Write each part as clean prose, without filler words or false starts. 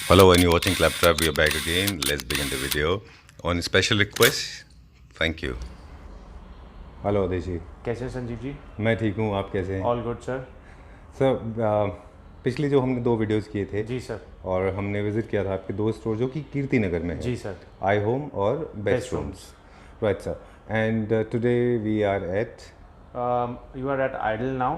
Hello, and you're watching Claptrap. We are back again. Let's begin the video. On special request, thank you. Hello Adeshi. कैसे संजीव जी? मैं ठीक हूँ, आप कैसे हैं? All good sir. सर पिछली जो हमने 2 वीडियोस किए थे जी सर। और हमने विज़िट किया था आपके 2 स्टोर जो कि कीर्ति नगर में है। जी सर। आई होम और best rooms, right sir. And today we are at You are at Idle now,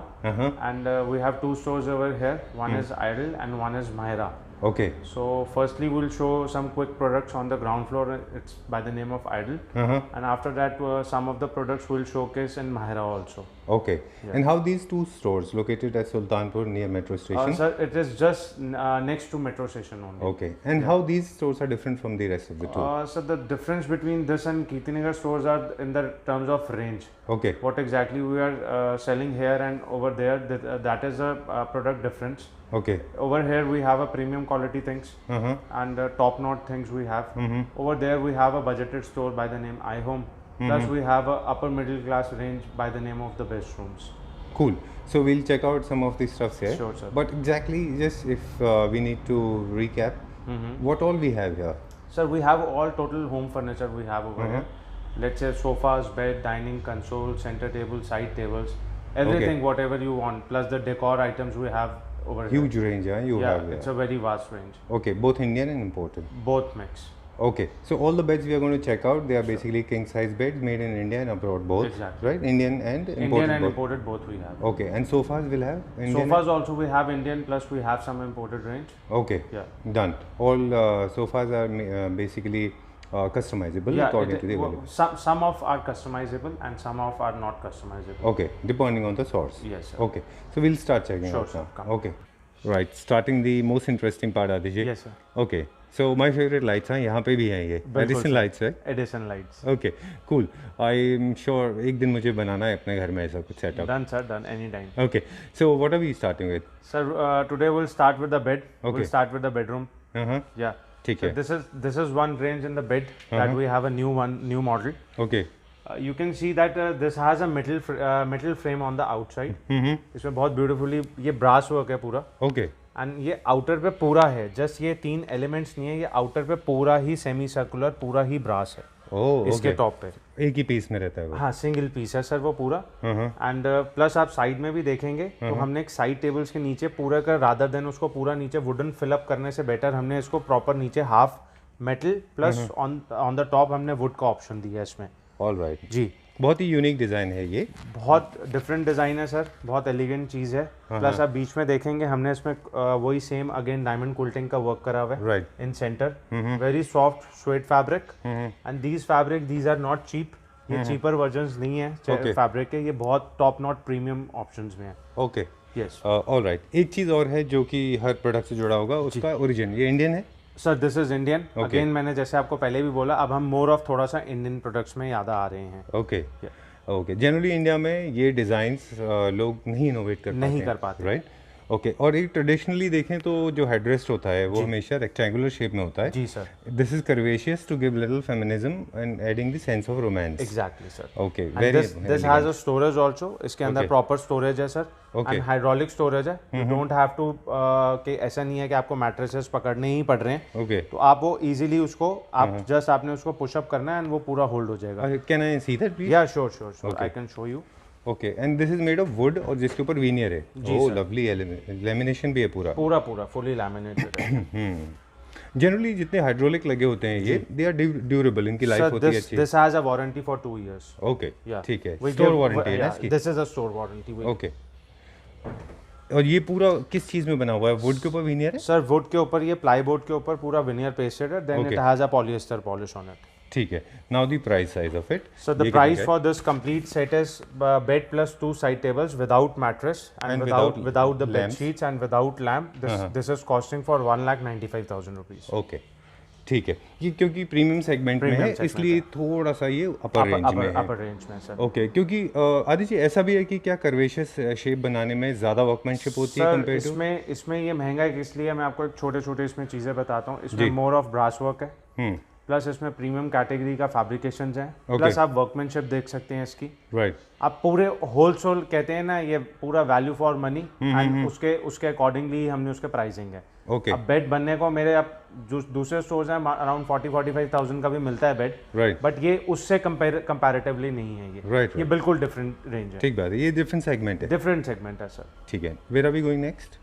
and we have 2 stores over here. One is Idle and one is Mahira. Okay. So firstly we'll show some quick products on the ground floor. It's by the name of Idle, and after that some of the products we'll showcase in Mahira also. Okay. Yeah. And how these 2 stores located at Sultanpur near metro station? Sir, it is just next to metro station only. Okay. And how these stores are different from the rest of the 2? So the difference between this and Kirtinagar stores are in the terms of range. Okay. What exactly we are selling here and over there, that is a product difference. Okay. Over here we have a premium quality things and top notch things we have. Over there we have a budgeted store by the name iHome. Plus we have a upper middle class range by the name of the best rooms. Cool. So we'll check out some of these stuffs here. Sure, sir. But exactly, just if we need to recap, what all we have here? Sir, we have all total home furniture we have over here. Let's say sofas, bed, dining console, center table, side tables, everything whatever you want. Plus the decor items we have over here. Huge range, yeah, you have here. It's a very vast range. Okay, both Indian and imported. Both mix. Okay, so all the beds we are going to check out, they are basically king size beds made in India and abroad both. Exactly. Right? Indian and imported. Indian and both. imported both we have. Okay, and sofas will have Indian? Sofas also we have Indian, plus we have some imported range. Okay. Yeah. Done. All sofas are basically customizable according to the available. Some of are customizable and some of are not customizable. Okay, depending on the source. Yes, sir. Okay, so we'll start checking Sure, out sir. now. Come. Okay, right. Starting the most interesting part, Adiji. Yes, sir. Okay, so my favorite lights हैं यहाँ पे भी हैं ये Edison lights है. Edison lights. Okay, cool. I'm sure एक दिन मुझे बनाना है अपने घर में ऐसा कुछ setup. Done, sir. Done. Anytime. Okay, so what are we starting with? Sir, today we'll start with the bed. Okay. We'll start with the bedroom. Yeah. ठीक So है. this is one range in the bed that we have a new model. Okay. You can see that this has a metal frame on the outside. इसमें बहुत beautifully ये brass work है पूरा. Okay. And ये outer पे पूरा है, just ये 3 एलिमेंट्स नहीं है, ये आउटर पे पूरा ही सेमी सर्कुलर पूरा ही ब्रास है। ओह, इसके टॉप पे एक ही पीस में रहता है वो? हाँ, सिंगल पीस है सर वो पूरा। एंड प्लस आप साइड में भी देखेंगे तो हमने एक साइड टेबल्स के नीचे पूरा कर, रादर देन उसको पूरा नीचे वुडन फिलअप करने से बेटर हमने इसको प्रॉपर नीचे half metal plus on the top हमने वुड का ऑप्शन दिया है इसमें। ऑल राइट जी, बहुत ही यूनिक डिज़ाइन है ये। बहुत डिफरेंट डिज़ाइन है सर, बहुत एलिगेंट चीज़ है। प्लस आप बीच में देखेंगे हमने इसमें वही सेम अगेन डायमंड क्विल्टिंग का वर्क करा हुआ है। Right. In centre very soft sweat fabric and these are not cheap. ये चीपर वर्जन्स नहीं है फैब्रिक के, ये बहुत टॉप नॉट प्रीमियम ऑप्शंस में है। Okay, yes, all right. एक चीज़ और है जो कि हर प्रोडक्ट से जुड़ा होगा, उसका ओरिजिन ये इंडियन है sir. This is Indian again, मैंने जैसे आपको पहले भी बोला, अब हम मोर ऑफ थोड़ा सा इंडियन प्रोडक्ट्स में ज़्यादा आ रहे हैं। Okay okay. जनरली इंडिया में ये डिज़ाइंस लोग नहीं इनोवेट कर पाते, राइट? ओके। और एक ट्रेडिशनली देखें तो जो हेडरेस्ट होता है वो हमेशा रेक्टेंगुलर शेप में होता है। जी sir. This is curvaceous to give little feminism and adding the sense of romance. Exactly sir. Okay, this has a storage also, इसके अंदर प्रॉपर स्टोरेज है सर, एंड हाइड्रोलिक स्टोरेज है। यू डोंट हैव टू कि ऐसा नहीं है कि आपको मैट्रेसेस पकड़ने ही पड़ रहे हैं। ओके, तो आप वो इजीली उसको आप जस्ट आपने उसको पुशअप करना है एंड वो पूरा होल्ड हो जाएगा। Can I see that please? Yeah sure, I can show you. Okay, and this is made of wood और जिसके ऊपर वीनियर है। ओह लवली, लैमिनेशन भी है पूरा फुली लैमिनेटेड है। जनरली जितने हाइड्रोलिक लगे होते हैं ये दे आर ड्यूरेबल, इनकी लाइफ होती है अच्छी। This has a warranty for 2 years. Okay, ठीक है, स्टोर वारंटी है इसकी। This is a store warranty. Okay, और ये पूरा किस चीज में बना हुआ है? वुड के ऊपर वीनियर है सर, वुड के ऊपर, ये प्लाईबोर्ड के ऊपर पूरा विनियर पेस्टेड है, then it has a polyester polish on it. ठीक है। Now the price size of it. So the price for this complete set is bed plus 2 side tables without mattress and without the bed sheets and without lamp. This is costing for 1,95,000 rupees. Okay, ठीक है। ये क्योंकि premium segment में है इसलिए थोड़ा सा ये अपर रेंज में है। अपर रेंज में सर। ओके, क्योंकि आदि जी ऐसा भी है कि क्या कर्वेशियस शेप बनाने में ज़्यादा वर्कमैनशिप होती है कंपेयर टू? इसमें ये महंगा है, इसलिए मैं आपको एक छोटे इसमें चीज़ें बताता हूँ। इसमें मोर ऑफ ब्रास वर्क है, प्लस इसमें प्रीमियम कैटेगरी का फैब्रिकेशन है, प्लस आप वर्कमैनशिप देख सकते हैं इसकी। राइट। आप पूरे होलसेल कहते हैं ना, ये पूरा वैल्यू फॉर मनी एंड उसके अकॉर्डिंगली हमने उसके प्राइसिंग है। ओके। अब बेड बनने को मेरे अब जो दूसरे स्टोर्स हैं अराउंड 40-45,000 का भी मिलता है बेड, राइट, बट ये उससे कंपैरेटिवली नहीं है ये। राइट, ये बिल्कुल डिफरेंट रेंज है। ठीक बात है, ये डिफरेंट सेगमेंट है। डिफरेंट सेगमेंट है सर। ठीक है, where are we going next?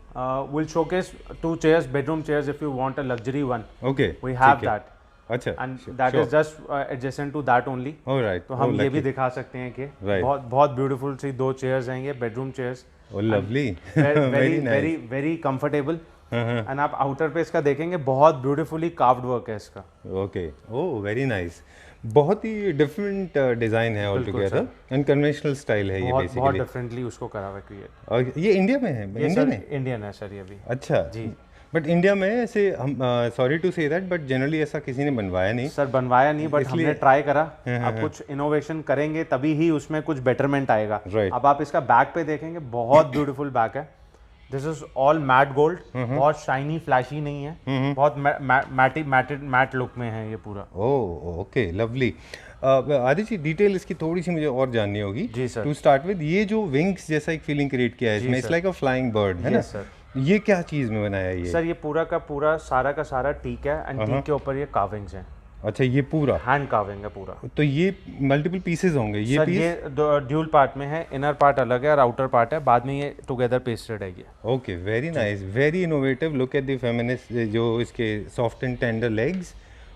We'll showcase 2 chairs, bedroom chairs, if you want a luxury one. Okay, We have that. अच्छा, And that is just adjacent to that only. Alright, तो हम ये भी दिखा सकते हैं कि बहुत बहुत ब्यूटीफुल सी 2 चेयर्स हैं ये bedroom chairs. Oh lovely, very very very comfortable. And आप आउटर पे इसका देखेंगे बहुत ब्यूटीफुली कार्व्ड वर्क है इसका। ओके, ओह वेरी नाइस, बहुत ही डिफरेंट डिजाइन है ऑल टुगेदर, अनकन्वेंशनल स्टाइल है ये बहुत बेसिकली। डिफरेंटली उसको करा हुआ है क्रिएट। और ये इंडिया में है? इंडिया में इंडियन है सर ये भी। अच्छा जी, बट इंडिया में ऐसे हम sorry to say that but generally ऐसा किसी ने बनवाया नहीं सर, बनवाया नहीं, बट हमने ट्राई करा। अब कुछ इनोवेशन करेंगे तभी ही उसमें कुछ बेटरमेंट आएगा। Right. अब आप इसका बैक पे देखेंगे, बहुत ब्यूटीफुल बैक है। This is all matte gold, बहुत शाइनी फ्लैशी नहीं है, बहुत मैट लुक में है ये पूरा। Oh okay lovely. Aditya ji, detail इसकी थोड़ी सी मुझे और जाननी होगी। जी सर। टू स्टार्ट विद, ये जो विंग्स जैसा एक फीलिंग क्रिएट किया है इसमें, it's like a flying bird, है ना सर। ये क्या चीज में बनाया है ये? सर ये पूरा का पूरा सारा का सारा टीक है, एंड टीक के ऊपर ये कार्विंग्स हैं। अच्छा, ये पूरा हैंड कार्विंग है पूरा। तो ये मल्टीपल पीसेस होंगे ये सर पीस? ये ड्यूल पार्ट में है, इनर पार्ट अलग है और आउटर पार्ट है, बाद में ये टुगेदर पेस्टेड है ये। Okay, very nice, very innovative. Look at the feminist जो इसके सॉफ्ट एंड टेंडर लेग्स,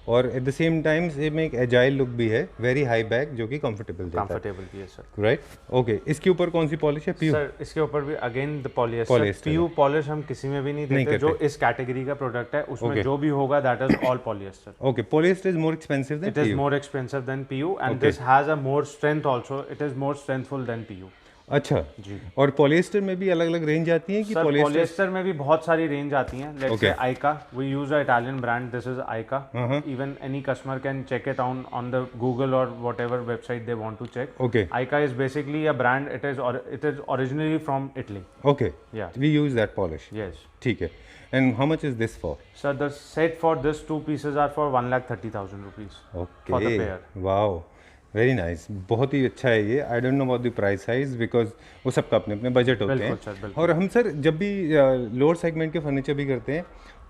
और एट द सेम टाइम इसमें एक एजाइल लुक भी है, वेरी हाई बैक जो कि कंफर्टेबल देता है। कंफर्टेबल भी है सर। Right, okay. इसके ऊपर कौन सी पॉलिश है? पीयू? सर इसके ऊपर भी again the polyester. PU polish हम किसी में भी नहीं देते। जो इस कैटेगरी का प्रोडक्ट है उसमें जो भी होगा that is all polyester. Okay, polyester is more expensive than PU? It is more expensive than PU, and this has a more strength also. It is more strengthful than PU. अच्छा जी। और polyester में भी अलग अलग range आती है कि? सर पॉलिएस्टर में भी बहुत सारी रेंज आती हैं। Let's say ICA, we use a Italian brand, this is ICA. Even any customer can check it on the Google or whatever website they want to check. Okay, ICA is basically a brand, it is originally from Italy. Okay, yeah we use that polish. Yes. ठीक है, and how much is this for? Sir the set for this 2 pieces are for 1,30,000 rupees for the pair. Wow, very nice, बहुत ही अच्छा है ये। I don't know about the price size because वो सबका अपने अपने बजट होते हैं। सर, और हम सर जब भी लोअर सेगमेंट के फर्नीचर भी करते हैं,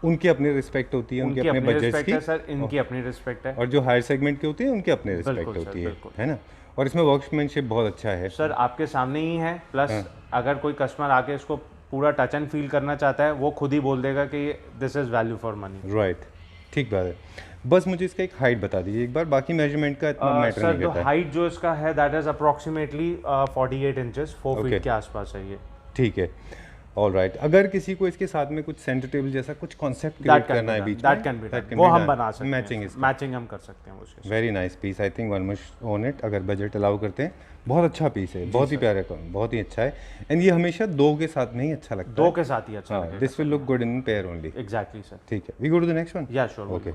उनकी अपनी रिस्पेक्ट होती है, उनके अपने बजट की। सर इनकी अपनी रिस्पेक्ट है। और जो हायर सेगमेंट के होते हैं उनके अपने रिस्पेक्ट होती है ना। और इसमें वर्कमैनशिप बहुत अच्छा है सर, आपके सामने ही है। प्लस अगर कोई कस्टमर आके इसको पूरा टच एंड फील करना चाहता है, वो खुद ही बोल देगा कि this is value for money. Right, ठीक बात है। बस मुझे इसका एक हाइट बता दीजिए एक बार, बाकी मेजरमेंट का इतना मैटर नहीं करता है। हाइट जो इसका है that is approximately 48 inches, 4 feet के आसपास है ये। ठीक है, ऑल राइट। अगर किसी को इसके साथ में कुछ सेंटर टेबल जैसा कुछ कॉन्सेप्ट क्रिएट करना है बीच में, वो हम बना सकते हैं। मैचिंग मैचिंग हम कर सकते हैं उसके। Very nice piece, I think one must own it अगर बजट अलाउ करते हैं। बहुत अच्छा पीस है, बहुत ही प्यारा, बहुत ही अच्छा है। एंड ये हमेशा दो के साथ में ही अच्छा लगता है। दो के साथ ही अच्छा लगेगा। This will look good in pair only. Exactly sir. ठीक है, we go to the next one. Yeah sure. Okay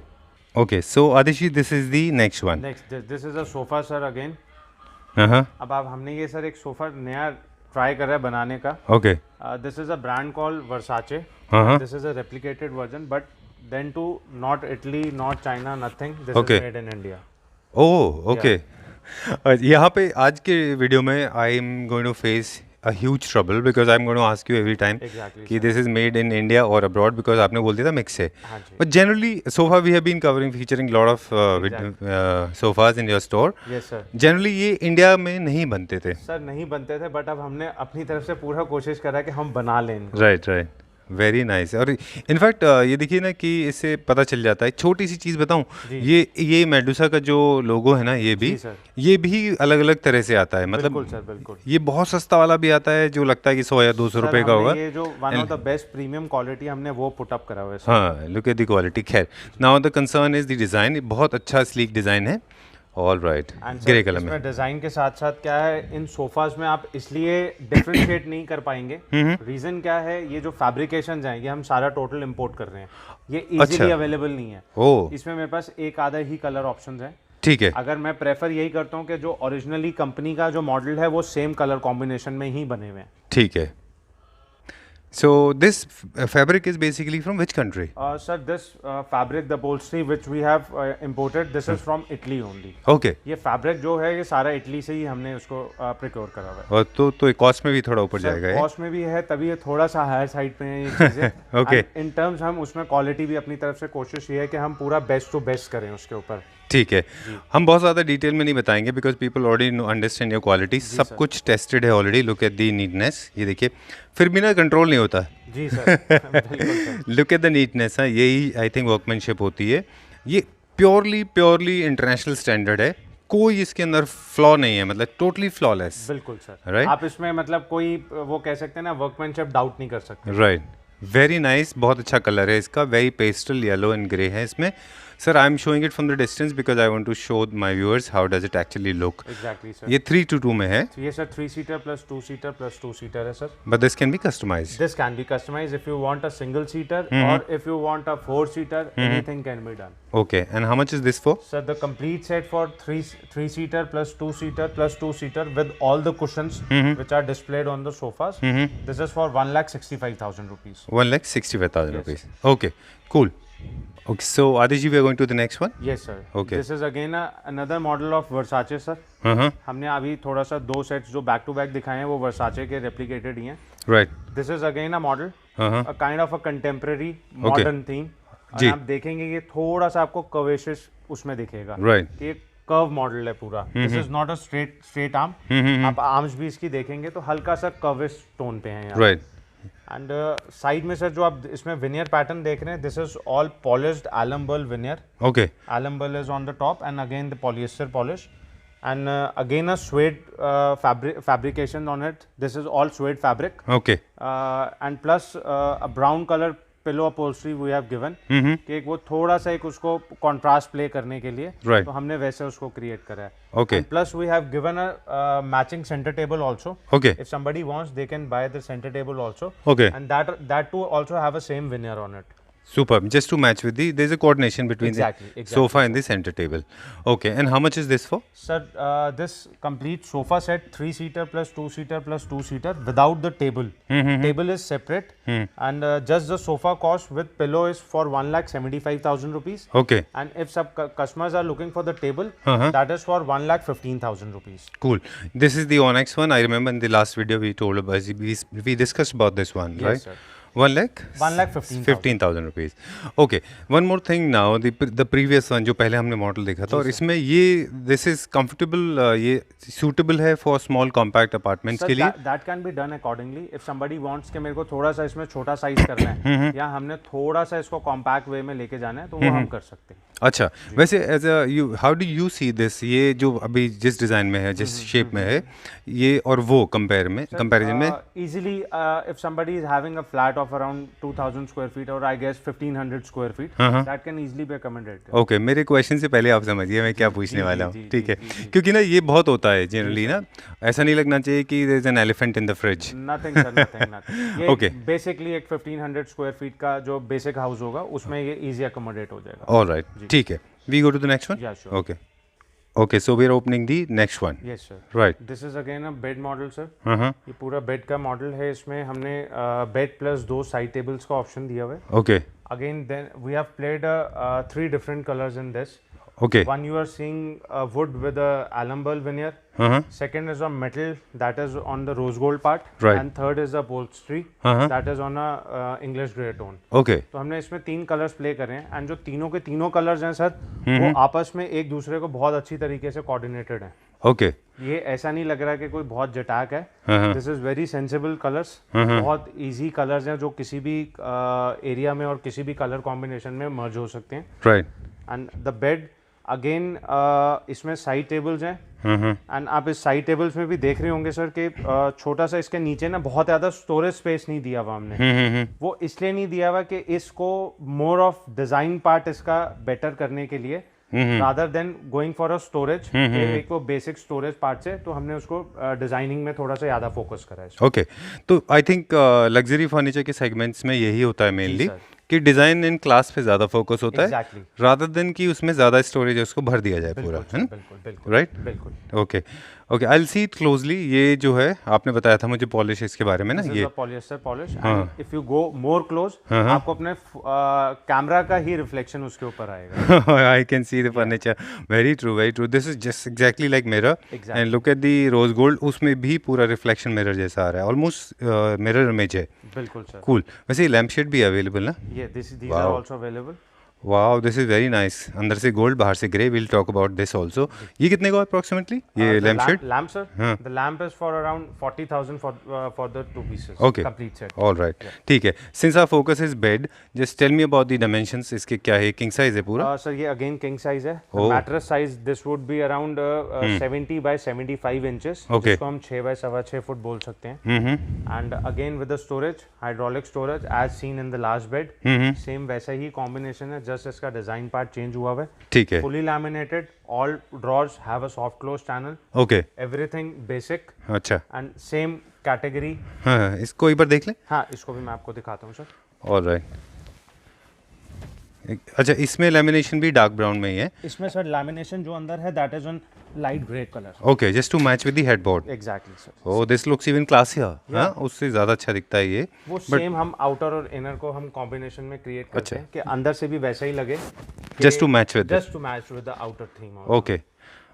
okay, so Adishi this is the next one. Next this is a sofa sir again. अब आप हमने ये sir एक sofa नया try कर रहा है बनाने का। Okay, this is a brand called Versace. This is a replicated version, but then too not Italy, not China, nothing, this is made in India. Oh okay. यहाँ पे आज के वीडियो में I am going to face a huge trouble because I'm going to ask you every time कि this is made in India or abroad, because आपने बोल दिया था mix है। But generally sofa we have been featuring lot of sofas in your store. Yes sir. Generally ये India में नहीं बनते थे। सर नहीं बनते थे, बट अब हमने अपनी तरफ से पूरा कोशिश करा कि हम बना लें। Right right, very nice. और इनफैक्ट ये देखिए ना कि इससे पता चल जाता है। छोटी सी चीज़ बताऊं, ये मेडुसा का जो लोगो है ना, ये भी अलग अलग तरह से आता है। मतलब बिल्कुल सर, बिल्कुल। ये बहुत सस्ता वाला भी आता है जो लगता है कि 100 या 200 रुपए का होगा। ये जो one of the best premium quality हमने वो पुट अप करा हुआ है। हाँ, लुक एट द क्वालिटी। खैर, now the concern is the design. बहुत अच्छा स्लीक डिज़ाइन है। ऑल राइट, ग्रे कलर में। डिजाइन के साथ साथ क्या है, इन सोफाज में आप इसलिए डिफरेंशिएट नहीं कर पाएंगे। रीजन क्या है, ये जो फैब्रिकेशन है ये हम सारा टोटल इंपोर्ट कर रहे हैं। ये इजीली अवेलेबल नहीं है। इसमें मेरे पास एक आधा ही कलर ऑप्शंस हैं। ठीक है। अगर मैं प्रेफर यही करता हूँ कि जो ओरिजिनली कंपनी का जो मॉडल है वो सेम कलर कॉम्बिनेशन में ही बने हुए हैं। ठीक है। So this fabric is basically from which country? Sir, this fabric, the upholstery which we have imported, this is from Italy only. Okay. ये फैब्रिक जो है ये सारा इटली से ही हमने उसको प्रिक्योर करा हुआ है। और तो कॉस्ट में भी थोड़ा ऊपर जाएगा ये? कॉस्ट में भी है, तभी ये थोड़ा सा हायर साइड पे है ये चीज़ें। Okay. इन टर्म्स हम उसमें क्वालिटी भी अपनी तरफ से कोशिश ये है कि हम पूरा बेस्ट टू बेस्ट करें उसके ऊपर। ठीक है, हम बहुत ज़्यादा डिटेल में नहीं बताएंगे because people already understand your quality, सब कुछ टेस्टेड है already. Look at the neatness, ये देखिए, फिर भी ना कंट्रोल नहीं होता। जी सर, बिल्कुल sir. Look at the neatness, हाँ, यही आई थिंक वर्कमैनशिप होती है। ये प्योरली इंटरनेशनल स्टैंडर्ड है, कोई इसके अंदर फ्लॉ नहीं है, मतलब टोटली फ्लॉलेस। बिल्कुल सर, Right? आप इसमें मतलब कोई वो कह सकते हैं ना, वर्कमैनशिप डाउट नहीं कर सकते। राइट, वेरी नाइस, बहुत अच्छा कलर है इसका, very pastel yellow and grey है इसमें। Sir I am showing it from the distance because I want to show my viewers how does it actually look. Exactly sir. ये 3-2 में है, ये sir 3 seater plus 2 seater plus 2 seater है sir. But this can be customised. This can be customized if you want a single seater or if you want a 4 seater, anything can be done. Okay, and how much is this for? So the complete set for 3 seater plus 2 seater plus 2 seater with all the cushions which are displayed on the sofas. This is for 1,65,000 rupees. 1,65,000 rupees. Okay, cool. Okay, so Adish ji, we are going to the next one. Yes sir. Okay. This is again another model of Versace sir. हमने अभी थोड़ा सा 2 sets जो back to back दिखाए हैं वो Versace के replicated ही हैं। Right. This is again a model, a kind of a contemporary Okay. modern theme. जी। और आप देखेंगे ये थोड़ा सा आपको कर्वेशियस उसमें दिखेगा। Right. ये कर्व मॉडल है पूरा। This is not a straight arm. आप आर्म्स भी इसकी देखेंगे तो हल्का सा कर्विश टोन पे है यहाँ। Right. एंड साइड में सर जो आप इसमें विनियर पैटर्न देख रहे हैं, this is all polished elm burl veneer. Okay. Elm burl is on the top and again the polyester polish and again a suede fabrication on it. This is all suede fabric, Okay. and plus a brown color pillow upholstery we have given, कि एक वो थोड़ा सा एक उसको contrast play करने के लिए, Right. तो हमने वैसे उसको create करा है। Okay. And plus we have given a matching center table also. Okay. If somebody wants, they can buy the center table also. Okay. And that too also have a same veneer on it. Superb. Just to match with there's a coordination between Exactly, the exactly, sofa and the center table. Okay. And how much is this for? Sir, this complete sofa set 3 seater plus 2 seater plus 2 seater without the table. Table is separate, and just the sofa cost with pillow is for 1,75,000 rupees. Okay. And if some customers are looking for the table, Uh-huh. that is for 1,15,000 rupees. Cool. This is the Onyx one. I remember in the last video we told about, we discussed about this one, Yes, right? sir. 1,15,000 1,15,000 rupees. Okay. One more thing now. The previous one जो पहले हमने model देखा था, और इसमें ये this is comfortable, ये suitable है for small compact apartments Sir, के लिए? that can be done accordingly. If somebody wants कि मेरे को थोड़ा सा इसमें छोटा साइज करना है, या हमने थोड़ा सा इसको कॉम्पैक्ट वे में लेके जाना है, तो वो हम कर सकते हैं। अच्छा, वैसे as a you how do you see this, ये जो अभी जिस डिज़ाइन में है, जिस शेप में है ये, और वो कंपैरिजन में? Easily, if somebody is having a flat of around 2,000 square feet or I guess 1,500 square feet, that can easily be accommodated. Okay, मेरे क्वेश्चन से पहले आप समझिए मैं क्या पूछने वाला हूँ, ठीक है? क्योंकि ना ये बहुत होता है जनरली ना, ऐसा नहीं लगना चाहिए कि there is an elephant in the fridge. Nothing sir, nothing. ये Okay. basically एक 1,500 square feet का जो basic house होगा उसमें ये easy accommodate हो जाएगा। ऑलराइट, ठीक है, we go to the next one. Yeah, sure. Okay okay, so we are opening the next one, Yes sir. Right? This is again a bed model sir. हाँ, ये पूरा बेड का model है। इसमें हमने बेड प्लस 2 साइड टेबल्स का option दिया हुआ है। Okay Again, then we have played 3 different colors in this. Okay, One you are seeing wood with a alumbal veneer. हाँ, Second is on metal, that is on the rose gold part. Right. And third is a upholstery, हाँ, that is on a English grey tone. Okay, तो हमने इसमें 3 colours play करे हैं, and जो तीनों के तीनों कलर्स हैं सर, वो आपस में एक दूसरे को बहुत अच्छी तरीके से कोऑर्डिनेटेड हैं। ओके, ये ऐसा नहीं लग रहा कि कोई बहुत जटाक है। हाँ, this is very sensible colours, बहुत इजी कलर्स हैं जो किसी भी एरिया में और किसी भी कलर कॉम्बिनेशन में मर्ज हो सकते हैं। Right, and the bed again, इसमें साइड टेबल्स हैं, एंड आप इस साइड टेबल्स में भी देख रहे होंगे सर कि छोटा सा इसके नीचे ना बहुत ज़्यादा स्टोरेज स्पेस नहीं दिया हुआ हमने। वो इसलिए नहीं दिया हुआ कि इसको मोर ऑफ डिज़ाइन पार्ट इसका बेटर करने के लिए, rather than going for a storage, एक वो बेसिक स्टोरेज पार्ट से, तो हमने उसको डिजाइनिंग में थोड़ा सा ज़्यादा फोकस करा है। ओके। तो आई थिंक लग्जरी फर्नीचर के सेगमेंट्स में यही होता है मेनली, सर। कि डिज़ाइन इन क्लास पे ज़्यादा फोकस होता Exactly. है, रादर देन कि उसमें ज़्यादा स्टोरेज उसको भर दिया जाए पूरा, है ना? बिल्कुल बिल्कुल राइट, बिल्कुल। Okay. Okay, I will see it closely. ये जो है आपने बताया था मुझे पॉलिश इसके बारे में ना, This is ये the polyester polish and if you go more close आपको अपने कैमरा का ही रिफ्लेक्शन उसके ऊपर आएगा। I can see the furniture. Very true, very true. This is just exactly like mirror. Exactly. And look at the rose gold. उसमें भी पूरा reflection mirror जैसा आ रहा है, ऑलमोस्ट मिरर इमेज है। बिल्कुल सर। कूल। वैसे ये लैम्प शेड भी अवेलेबल ना? ये these are Wow. also available. Wow, this is very nice. अंदर से गोल्ड, बाहर से grey. Will talk about this also. ये कितने का अप्रोक्सीमेटली ये lamp shade? Lamp sir. The lamp is for around 40,000 for the 2 pieces. Okay. Complete set. All right, ठीक है। Since our focus is bed, just tell me about the dimensions. इसके क्या है, king size है पूरा? Sir ये again king size है। Oh. Mattress size this would be around 70 by 75 inches, Okay. जिसको हम 6 by 6.25 फुट बोल सकते हैं। And again with the storage, hydraulic storage as seen in the last bed. Same वैसा ही कॉम्बिनेशन है, जस्ट इसका डिजाइन पार्ट चेंज हुआ है। ठीक है, fully laminated, all drawers have a soft close channel, okay, everything basic अच्छा। And same category. हाँ, इसको एक बार देख लें। हाँ, इसको भी मैं आपको दिखाता हूँ सर। ऑल राइट, अच्छा, इसमें लेमिनेशन भी डार्क ब्राउन में ही है? इसमें सर लैमिनेशन जो अंदर है that is on light grey colour. Okay, just to match with the headboard. Exactly sir. Oh, this looks even classier. हाँ, उससे ज़्यादा अच्छा दिखता है ये। वो सेम हम आउटर और इनर को हम कॉम्बिनेशन में क्रिएट करते हैं कि अंदर से भी वैसा ही लगे, just to match with, just to match with the outer theme. Okay,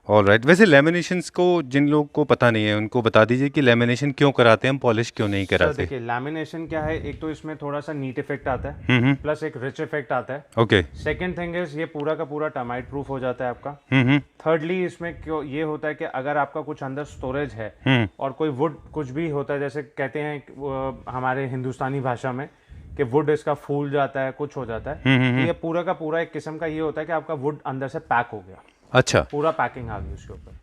all right. वैसे लेमिनेशंस को जिन लोग को पता नहीं है उनको बता दीजिए कि लेमिनेशन क्यों कराते हैं हम, पॉलिश क्यों नहीं सर कराते? देखिए, लैमिनेशन क्या है, एक तो इसमें थोड़ा सा नीट इफेक्ट आता है, प्लस एक रिच इफेक्ट आता है। ओके, सेकंड थिंग इज ये पूरा का पूरा टर्माइट प्रूफ हो जाता है आपका। थर्डली इसमें क्यों ये होता है कि अगर आपका कुछ अंदर स्टोरेज है और कोई वुड कुछ भी होता है, जैसे कहते हैं हमारे हिंदुस्तानी भाषा में कि वुड इसका फूल जाता है, कुछ हो जाता है, तो ये पूरा का पूरा एक किस्म का ये होता है कि आपका वुड अंदर से पैक हो गया, अच्छा। पूरा पैकिंग आ गई उसके ऊपर।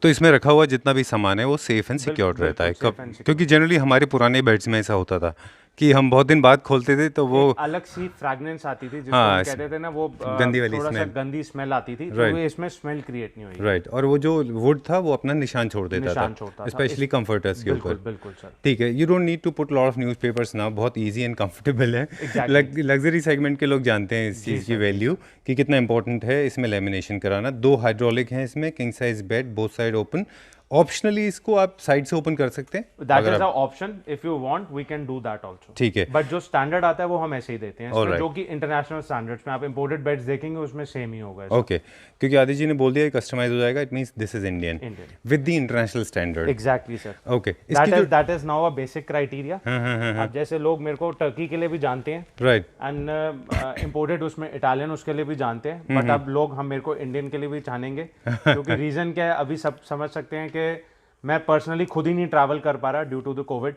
तो इसमें रखा हुआ जितना भी सामान है वो सेफ एंड सिक्योर्ड रहता है। बिल्कुल, safe and secure। क्योंकि जनरली हमारे पुराने बेड्स में ऐसा होता था कि हम बहुत दिन बाद खोलते थे तो वो अलग सी फ्रैग्रेंस आती थी, जिसको हाँ, हम कहते थे ना, वो गंदी वाली थोड़ा सा smell। गंदी स्मेल आती थी, तो Right। वो इसमें स्मेल क्रिएट नहीं हुई। राइट, और वो जो वुड था वो अपना निशान छोड़ देता निशान छोड़ता था, था। स्पेशली कंफर्टर्स के बिल्कुल ऊपर। बिल्कुल सर। ठीक है, you don't need to put lot of newspapers ना, बहुत इजी एंड कंफर्टेबल है। Exactly। लग्जरी सेगमेंट के लोग जानते हैं इस चीज़ की वैल्यू कि कितना इंपॉर्टेंट है इसमें लेमिनेशन कराना। 2 हाइड्रोलिक हैं इसमें, king size bed, both side open. Optionally इसको आप साइड से ओपन कर सकते हैं, that is a option, if you want we can do that also. ठीक है, बट जो स्टैंडर्ड आता है वो हम ऐसे ही देते हैं इसमें, Alright। जो कि इंटरनेशनल स्टैंडर्ड्स में आप इंपोर्टेड बेड्स देखेंगे उसमें सेम ही होगा। ओके, क्योंकि आदित्य जी ने बोल दिया कस्टमाइज हो जाएगा, it means this is Indian with the international standard. Exactly sir. Okay, that is now a basic criteria. अब जैसे लोग मेरे को टर्की के लिए भी जानते हैं, राइट, एंड इम्पोर्टेड उसमें इटालियन उसके लिए भी जानते हैं, बट अब लोग हम मेरे को इंडियन के लिए भी जानेंगे, क्योंकि रीजन क्या है, अभी सब समझ सकते हैं कि मैं पर्सनली खुद ही नहीं ट्रैवल कर पा रहा ड्यू टू द कोविड।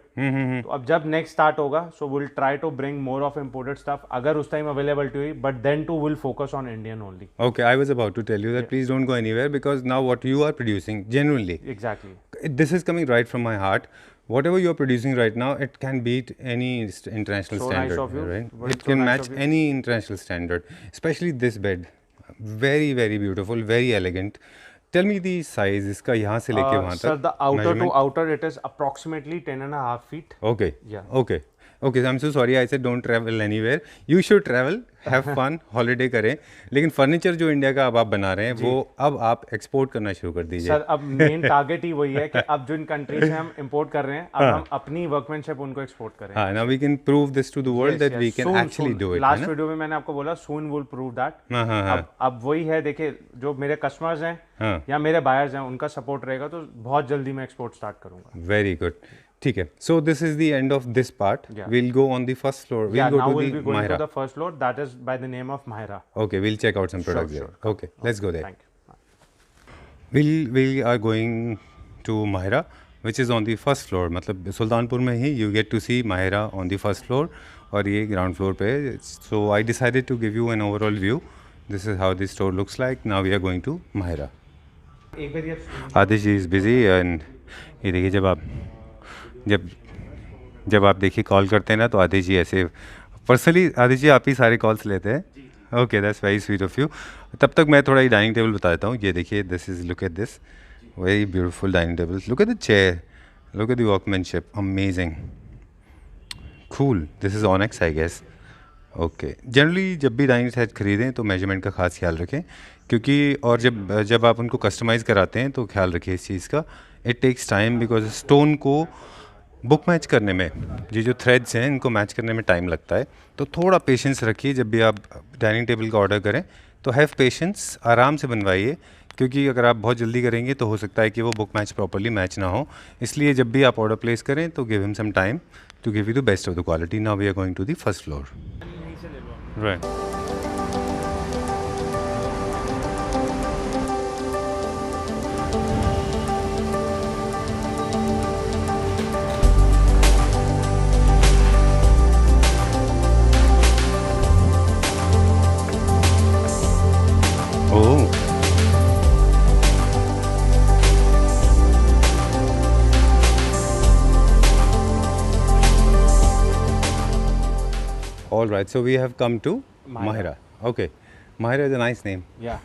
तो अब जब नेक्स्ट स्टार्ट होगा, so will try to bring more of imported stuff, अगर उस टाइम अवेलेबिलिटी हुई, but then too will focus on Indian only. okay, I was about to tell you that please don't go anywhere because now what you are producing genuinely, exactly. this is coming right from my heart. Whatever you are producing right now, it can beat any international So nice standard, of you. right? Very It so can nice match of you. any international standard, especially this bed. Very very beautiful, very elegant. Tell me the size इसका यहाँ से लेके वहाँ sir तक the outer to measurement? Outer it is approximately 10.5 feet। Okay. Yeah। Okay. Okay, I'm so sorry I said don't travel anywhere. You should travel, have fun, holiday करें। लेकिन furniture जो India का अब आप बना रहे हैं वो अब आप एक्सपोर्ट करना शुरू कर दीजिए। सर अब मेन टारगेट ही वही है कि अब जिन कंट्री से हम इंपोर्ट कर रहे हैं, अब हम अपनी वर्कमैनशिप उनको एक्सपोर्ट करें। हाँ, now we can prove this to the world that we can actually do it, है लास्ट ना? वीडियो में मैंने आपको बोला soon will prove that। हाँ हाँ हाँ अब वही है, देखिए जो मेरे कस्टमर्स हैं हाँ, या मेरे बायर्स हैं, उनका सपोर्ट रहेगा तो बहुत जल्दी मैं एक्सपोर्ट स्टार्ट करूंगा। Very good. ठीक है, so this is the end of this part. Yeah। We'll go on the first floor. Yeah, We'll go now to we'll be the going to Mahira. the first floor, that is by the name of Mahira। Okay, we'll check out some products sure. there. Okay, let's go there. Thank you। We are going to Mahira, which is on the first floor. मतलब सुल्तानपुर में ही you get to see Mahira on the first floor और ये ground floor पे है। So I decided to give you an overall view. This is how the store looks like. Now we are going to Mahira. एक बार ये आदिश जी is busy and ये देखिए जब आप देखिए कॉल करते हैं ना तो आदिश जी ऐसे पर्सनली आदिश जी आप ही सारे कॉल्स लेते हैं। Okay, that's very sweet of you. तब तक मैं थोड़ा ये डाइनिंग टेबल बता देता हूँ। ये देखिए, this is, look at this, very beautiful dining table. Look at the chair, look at the workmanship, amazing, cool. This is onyx I guess. Okay, generally जब भी डाइनिंग सेट खरीदें तो मेजरमेंट का ख़ास ख्याल रखें, क्योंकि और जब आप उनको कस्टमाइज़ कराते हैं तो ख्याल रखिए इस चीज़ का it takes time because stone को बुक मैच करने में ये जो थ्रेड्स हैं इनको मैच करने में टाइम लगता है, तो थोड़ा पेशेंस रखिए जब भी आप डाइनिंग टेबल का ऑर्डर करें, तो हैव पेशेंस, आराम से बनवाइए, क्योंकि अगर आप बहुत जल्दी करेंगे तो हो सकता है कि वो बुक मैच प्रॉपर्ली मैच ना हो। इसलिए जब भी आप ऑर्डर प्लेस करें तो give him some time to give you the best of the quality. Now we are going to the first floor. Right. Oh, all right, so we have come to Mahira. Okay, Mahira is a nice name. Yeah.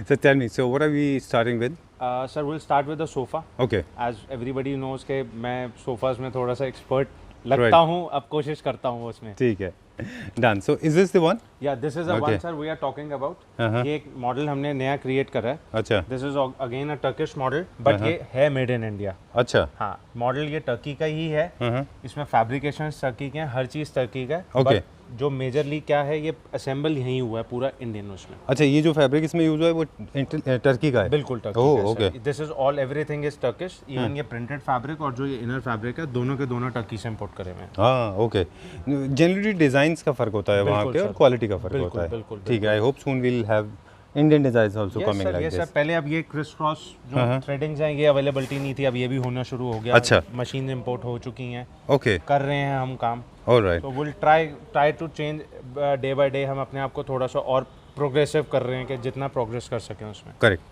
So tell me, so what are we starting with? Sir, we'll start with the sofa. Okay, As everybody knows कि मैं sofas में थोड़ा सा expert लगता Right. हूँ, अब कोशिश करता हूँ उसमें। ठीक है, done. So is this the one? Yeah, this is the Okay. one, sir, we are talking about. Uh-huh. ये एक मॉडल हमने नया क्रिएट करा है। अच्छा this is again a Turkish model, but ये है मेड इन इंडिया। अच्छा। हाँ, मॉडल ये टर्की का ही है। Uh-huh. इसमें फैब्रिकेशन टर्की के हैं, हर चीज़ टर्की का है। Okay. But जो मेजरली क्या है, ये असेंबल यहीं हुआ है पूरा इंडियन उसमें। अच्छा, ये जो फैब्रिक इसमें यूज हुआ है वो टर्की का है? बिल्कुल टर्की ओह, का है, okay. Sir. This is all everything is Turkish. Even ये प्रिंटेड फैब्रिक और जो ये इनर फैब्रिक है, दोनों के दोनों टर्की से इंपोर्ट करे हुए हैं। हाँ, ओके। जनरली डिजाइंस का फर्क होता है वहाँ बिल्कुल के और सर। क्वालिटी का फर्क बिल्कुल, होता है। बिल्कुल, ठीक है, I hope soon will have Indian designs also coming sir, like ये दिस। सर पहले अब ये क्रिस क्रॉस जो थ्रेडिंग्स हैं, ये अवेलेबिलिटी नहीं थी, अब ये भी होना शुरू हो गया। अच्छा। मशीन इंपोर्ट हो चुकी हैं, ओके, कर रहे हैं हम काम। ऑलराइट। तो will try to change day by day. हम अपने आप को थोड़ा सा और प्रोग्रेसिव कर रहे हैं कि जितना प्रोग्रेस कर सकें उसमें। करेक्ट।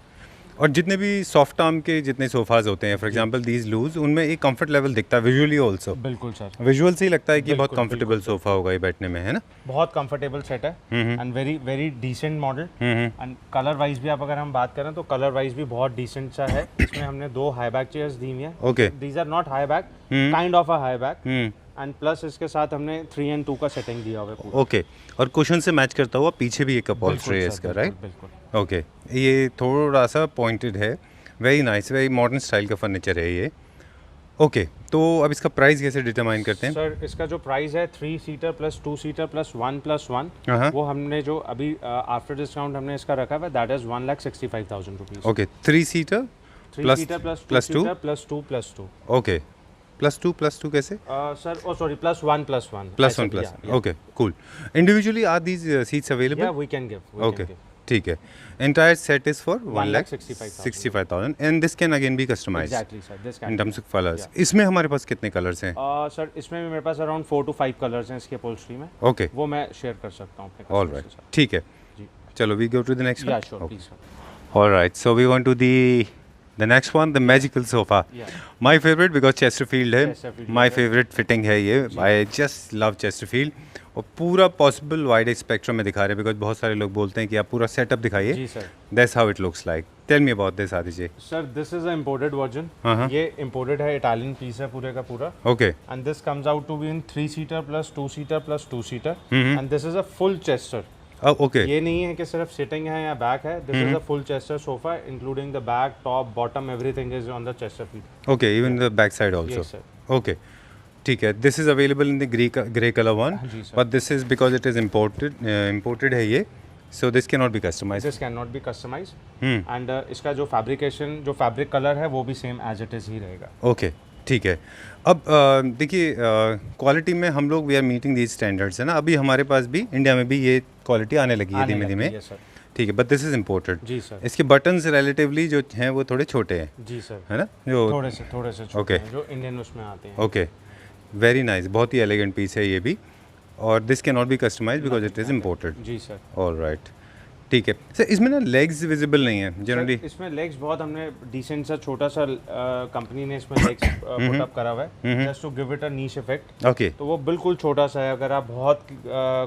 और जितने भी सॉफ्ट आर्म के जितने सोफाज होते हैं, फॉर एग्जांपल दीज लूज, उनमें एक कंफर्ट लेवल दिखता है विजुअली ऑल्सो। बिल्कुल सर, विजुअल से ही लगता है कि बहुत बिल्कुल, कंफर्टेबल सोफा होगा ये बैठने में, है ना? बहुत कंफर्टेबल सेट है and very very decent model. And colour wise भी आप अगर हम बात करें तो कलर वाइज भी बहुत डिसेंट सा है। इसमें हमने 2 हाई बैक चेयर्स दी हुई हैं। Okay. These are not high back, kind of a high back. Hmm, and plus इसके साथ हमने 3 and 2 का सेटिंग दिया हुआ है पूरा। ओके। और कुशन से मैच करता हुआ पीछे भी एक अपॉल्स्ट्री है बिल्कुल इसका, सर, राइट? बिल्कुल। ओके, ये थोड़ा सा पॉइंटेड है, very nice, very modern style का फर्नीचर है ये। ओके, तो अब इसका प्राइस कैसे डिटरमाइन करते हैं? सर, इसका जो प्राइस है 3 सीटर प्लस 2 सीटर प्लस 1+1, हाँ। वो हमने जो अभी आफ्टर डिस्काउंट हमने इसका रखा हुआ है, that is 1,65,000 rupees. Okay, 3 seater 3 seater plus 2 plus 2, seater plus 2+2। Okay, plus two कैसे? Sir, oh sorry, +1+1 +1 plus, okay, cool. Individually are these seats या available? We can give. Okay, ठीक है। Entire set is for 1,65,000 1,65,000 and this can again be customised exactly sir, this in can. Terms of colours. इसमें हमारे पास कितने colours हैं? Sir, इसमें भी मेरे पास अराउंड 4 to 5 कलर्स हैं इसके अपॉल्स्ट्री में। ओके, वो मैं शेयर कर सकता हूँ अपने ऑल customers राइट, के साथ। ठीक है। जी। चलो, we go to the next या one. Sure, please sir. All right, so we want to the next one, the magical sofa. Yeah. My favorite because Chesterfield है, Chesterfield my है। favorite fitting है ये। I just love Chesterfield। और पूरा possible wide spectrum में दिखा रहे हैं, बिकॉज बहुत सारे लोग बोलते हैं कि आप पूरा सेटअप दिखाइए। जी sir. That's how it looks like. Tell me about this, Aditya. Sir, this is a imported version. हाँ। ये इम्पोर्टेड है, इटालियन पीस है पूरे का पूरा। Okay, And this comes out to be in 3 seater plus 2 seater plus 2 seater. And this is a full chester. okay, ये नहीं है कि सिर्फ सिटिंग है या बैक है। This is a full Chester sofa including the back, top, bottom, everything is on the Chester feet. okay, even the back side also. Yes, sir. Okay, ठीक है। This is available in the grey color one, ji, sir. but this is because it is imported है ये, so this cannot be customized. This can not be customise. And इसका जो fabrication, जो fabric colour है, वो भी same as it is ही रहेगा। ओके, ठीक है। अब देखिए, क्वालिटी में हम लोग we are meeting these standards है ना। अभी हमारे पास भी इंडिया में भी ये क्वालिटी आने लगी है धीमे धीमे, यस सर। ठीक है, बट दिस इज इम्पोर्टेड। जी सर। इसके बटन्स रिलेटिवली जो हैं वो थोड़े छोटे हैं, जी सर, है ना? जो थोड़े से छोटे Okay. हैं, जो इंडियन उसमें आते हैं। ओके, वेरी नाइस, बहुत ही एलिगेंट पीस है ये भी। और this can not be customise because it is imported. जी सर। ऑल राइट, ठीक है। सर, इसमें ना लेग्स विजिबल नहीं है जनरली। सर, इसमें लेग्स बहुत हमने डिसेंट सा छोटा सा कंपनी ने इसमें लेग्स पुट अप करा हुआ है, just to give it a niche effect. Okay, तो वो बिल्कुल छोटा सा है। अगर आप बहुत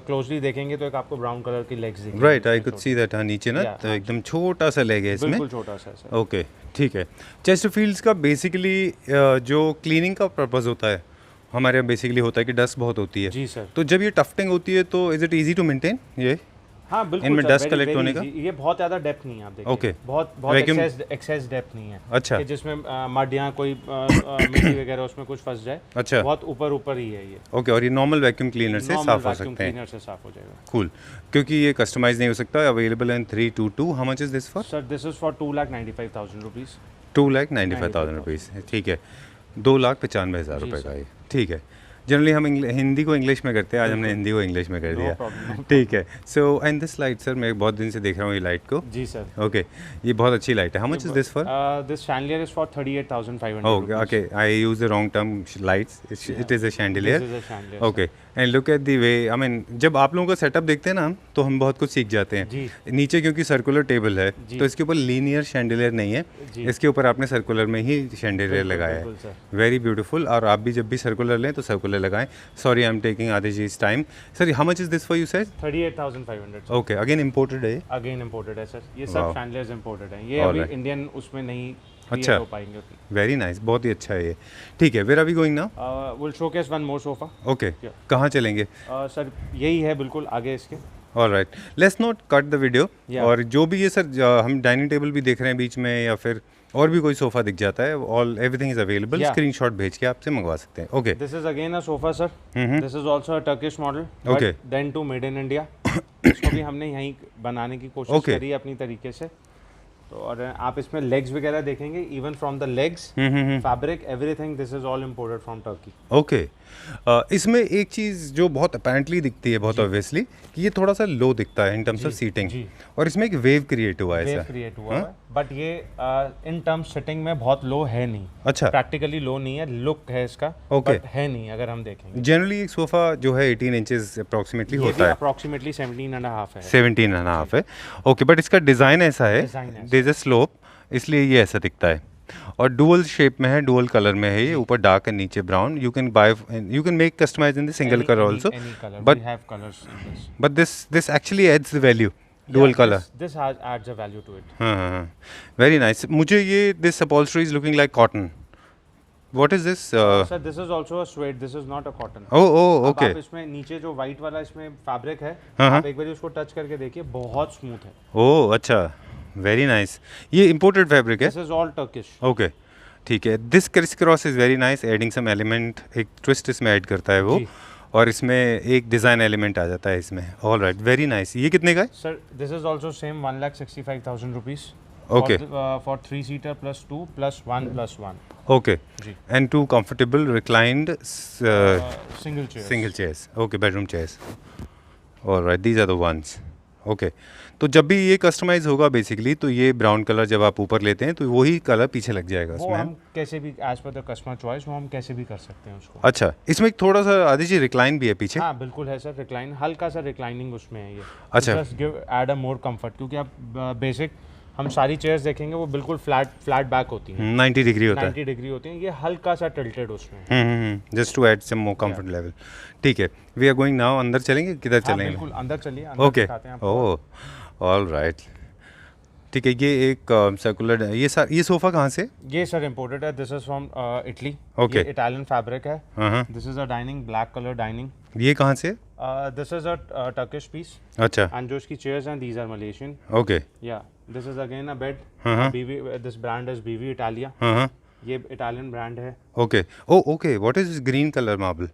क्लोजली देखेंगे तो एक आपको ब्राउन कलर की लेग्स दिखेंगी। Right, I could see that. हाँ, नीचे ना Yeah, तो एकदम छोटा सा लेग है इसमें। बिल्कुल छोटा सा है सर। ओके, ठीक है। चेस्टरफील्ड्स का बेसिकली जो क्लीनिंग का पर्पस होता है हमारे यहाँ बेसिकली होता है कि डस्ट बहुत होती है। जी सर। तो जब ये टफ्टिंग होती है तो is it easy to maintain ये? हाँ बिल्कुल इनमें sir, dust very, collect very होने का? easy। ये बहुत ज़्यादा डेप्थ नहीं है, आप देखिए। Okay. बहुत Vacuum- एक्सेस डेप्थ नहीं है। अच्छा। कि जिसमें मड या कोई मिट्टी वगैरह उसमें कुछ फंस जाए। अच्छा। बहुत ऊपर ही है ये। ओके, और ये नॉर्मल वैक्यूम क्लीनर से साफ हो वैक्यूम सकते हैं। क्लीनर से साफ हो जाएगा। कूल, क्योंकि ये कस्टमाइज नहीं हो सकता। Available in 322। How much is this for? Sir this is for 2,95,000 rupees. 2,95,000 rupees, ठीक है। 2,95,000 रुपये का ये, ठीक है। जनरली हम हिंदी को इंग्लिश में करते हैं, आज हमने हिंदी को इंग्लिश में कर दिया। प्रॉब्लम। ठीक है। So and this light sir, मैं बहुत दिन से देख रहा हूँ ये लाइट को। जी सर। ओके, ये बहुत अच्छी लाइट है। How much is this for? This chandelier is for 38,500 okay okay, I use the wrong term, lights, it is a chandelier. Okay, and look at the way, I mean जब आप लोगों का setup देखते हैं ना हम, तो हम बहुत कुछ सीख जाते हैं। जी। नीचे क्योंकि सर्कुलर टेबल है, तो इसके ऊपर लीनियर शैंडिलियर नहीं है, इसके ऊपर आपने सर्कुलर में ही शैंडिलियर लगाया है। Very beautiful. और आप भी जब भी सर्कुलर लें तो सर्कुलर लगाएं। Sorry, I am taking Adish जी's time. Sir, how much is this for you said? 38,500। Okay, again imported है। अगेन इंपोर्टेड है सर, ये Wow. सब शैंडलियर्स इंपोर्टेड हैं। ये All अभी right. इंडियन उसमें नहीं अच्छा। हो पाएंगे उतनी। वेरी नाइस, बहुत ही अच्छा है ये। ठीक है, where are we going now? Will showcase one more sofa. Okay, Yeah. कहाँ चलेंगे? सर यही है बिल्कुल आगे इसके। Alright, let's not cut the video. Yeah. और जो भी ये सर हम डाइनिंग टेबल भी देख रहे हैं बीच में, या फिर और भी कोई सोफ़ा दिख जाता है, all everything is available. Yeah. Screenshot भेज के आपसे मंगवा सकते हैं। Okay, this is again a sofa sir. This is also a Turkish model, Okay. But then too made in India. इसको भी हमने यहीं बनाने की कोशिश Okay. करी है अपनी तरीके से। तो और आप इसमें लेग्स वगैरह देखेंगे, even from the legs, fabric, everything, this is all imported from Turkey. Okay. इसमें एक चीज़ जो बहुत अपेरेंटली दिखती है, बहुत ऑब्वियसली, कि ये थोड़ा सा लो दिखता है इन टर्म्स ऑफ सीटिंग, जी। और इसमें एक वेव क्रिएट हुआ है वेव ऐसा। क्रिएट हुआ है, बट ये इन टर्म्स सिटिंग में बहुत लो है नहीं। अच्छा, प्रैक्टिकली लो नहीं है, लुक है इसका, Okay. बट है नहीं अगर हम देखेंगे। जनरली एक सोफ़ा जो है 18 इंचेस अप्रॉक्सीमेटली ये भी होता है। अप्रॉक्सीमेटली 17.5 है। 17.5 है। ओके, बट इसका डिज़ाइन ऐसा है, Design ऐसा। देयर इज अ स्लोप, इसलिए ये ऐसा दिखता है। और डुअल शेप में है, डुअल कलर में है ये, ऊपर डार्क एंड नीचे brown. You can buy, you can make customise in the single colour also, Any color. but- We have colors in this. But this actually adds the value, dual colour. This adds a value to it. हाँ हाँ हाँ, very nice. मुझे ये this upholstery is looking like cotton. What is this? Sir, this is also a suede. This is not a cotton. ओ ओ अब okay. आप इसमें नीचे जो व्हाइट वाला इसमें फैब्रिक है, हाँ, आप एक बार उसको टच करके देखिए, बहुत स्मूथ है। ओ अच्छा, वेरी नाइस। ये इंपोर्टेड फैब्रिक है? This is all Turkish. Okay, ठीक है। This criss cross is very nice, adding some element, एक ट्विस्ट इसमें ऐड करता है वो, जी। और इसमें एक डिज़ाइन एलिमेंट आ जाता है इसमें। All right, very nice. ये कितने का है? Sir, this is also same 1,65,000 rupees. Okay. For 3-seater plus 2 plus 1 plus 1. Okay, जी। And to comfortable reclined Single chair. Single chairs. Okay, bedroom chairs. All right, these are the ones. Okay, तो जब भी ये customise होगा basically, तो ये brown colour जब आप ऊपर लेते हैं, तो वही कलर पीछे लग जाएगा वो उसमें। हम कैसे भी as per the customer choice, वो हम कैसे भी कर सकते हैं उसको। अच्छा, इसमें एक थोड़ा सा आदि जी रिक्लाइन भी है पीछे। हाँ बिल्कुल है सर, रिक्लाइन, हल्का सा रिक्लाइनिंग उसमें है ये। अच्छा। जस्ट गिव ऐड अ मोर कंफर्ट, क्योंकि आप बेसिक हम सारी चेयर्स देखेंगे वो बिल्कुल फ्लैट बैक होती हैं, 90 डिग्री होता है। 90 डिग्री होती हैं, ये हल्का सा टिल्टेड उसमें है। Just to add some more comfort level. ठीक है, वी आर गोइंग नाउ। अंदर चलेंगे, किधर हाँ चलेंगे? बिल्कुल, अंदर चलिए, अंदर ओके, दिखाते हैं आपको। ओह ऑल राइट, ठीक है। ये एक सर्कुलर, ये सोफ़ा कहाँ से? ये सर इम्पोर्टेड है, this is from Italy. Okay. ये इटालियन फैब्रिक है। हाँ हाँ, this is a dining, black colour dining. ये कहाँ से? This is a Turkish piece, अच्छा, एंड जो इसकी चेयर्स हैं दीज आर मलेशियन। ओके, या this is again a bed, हाँ। BV, this brand is BV Italia. हाँ हाँ, ये इटालियन ब्रांड है। Okay. Oh okay, what is green colour marble?